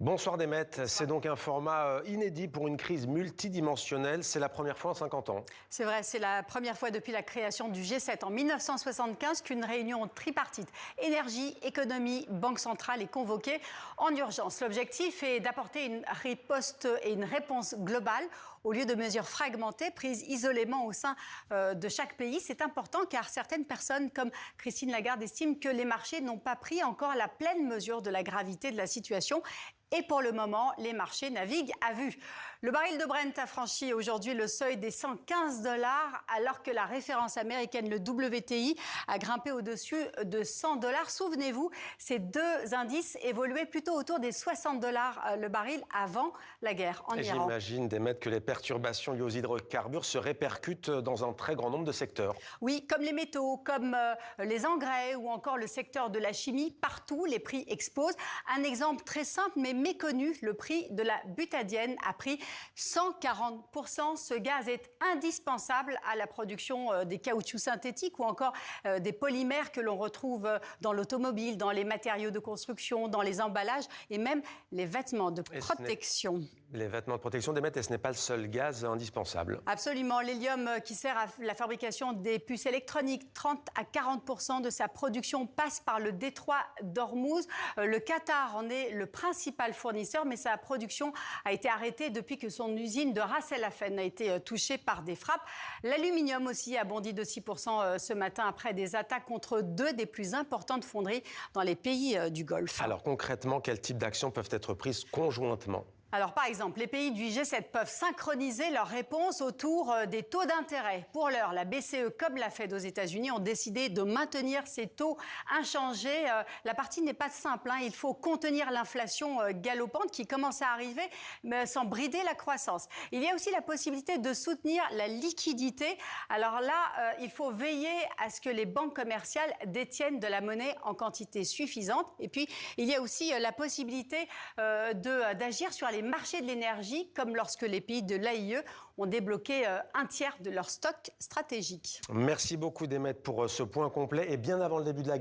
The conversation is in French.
Bonsoir Demet, c'est donc un format inédit pour une crise multidimensionnelle. C'est la première fois en 50 ans. C'est vrai, c'est la première fois depuis la création du G7 en 1975 qu'une réunion tripartite énergie, économie, banque centrale est convoquée en urgence. L'objectif est d'apporter une riposte et une réponse globale au lieu de mesures fragmentées prises isolément au sein de chaque pays. C'est important car certaines personnes comme Christine Lagarde estiment que les marchés n'ont pas pris encore la pleine mesure de la gravité de la situation. Et pour le moment, les marchés naviguent à vue. Le baril de Brent a franchi aujourd'hui le seuil des 115 $, alors que la référence américaine, le WTI, a grimpé au-dessus de 100 $. Souvenez-vous, ces deux indices évoluaient plutôt autour des 60 $ le baril avant la guerre en Iran. J'imagine, Demet, que les perturbations liées aux hydrocarbures se répercutent dans un très grand nombre de secteurs. Oui, comme les métaux, comme les engrais ou encore le secteur de la chimie, partout les prix explosent. Un exemple très simple mais méconnu, le prix de la butadiène a pris 140%. Ce gaz est indispensable à la production des caoutchoucs synthétiques ou encore des polymères que l'on retrouve dans l'automobile, dans les matériaux de construction, dans les emballages et même les vêtements de protection. Les vêtements de protection, Demet, et ce n'est pas le seul gaz indispensable. Absolument. L'hélium qui sert à la fabrication des puces électroniques, 30 à 40% de sa production passe par le détroit d'Ormuz. Le Qatar en est le principal fournisseur, mais sa production a été arrêtée depuis que son usine de Ras El Hafn a été touchée par des frappes. L'aluminium aussi a bondi de 6% ce matin après des attaques contre deux des plus importantes fonderies dans les pays du Golfe. Alors concrètement, quels types d'actions peuvent être prises conjointement ? Alors, par exemple, les pays du G7 peuvent synchroniser leur réponse autour des taux d'intérêt. Pour l'heure, la BCE, comme la Fed aux États-Unis, ont décidé de maintenir ces taux inchangés. La partie n'est pas simple, hein. Il faut contenir l'inflation galopante qui commence à arriver, mais sans brider la croissance. Il y a aussi la possibilité de soutenir la liquidité. Alors là, il faut veiller à ce que les banques commerciales détiennent de la monnaie en quantité suffisante. Et puis, il y a aussi la possibilité d'agir sur les marchés de l'énergie, comme lorsque les pays de l'AIE ont débloqué un tiers de leur stock stratégique. Merci beaucoup, Demet, pour ce point complet. Et bien avant le début de la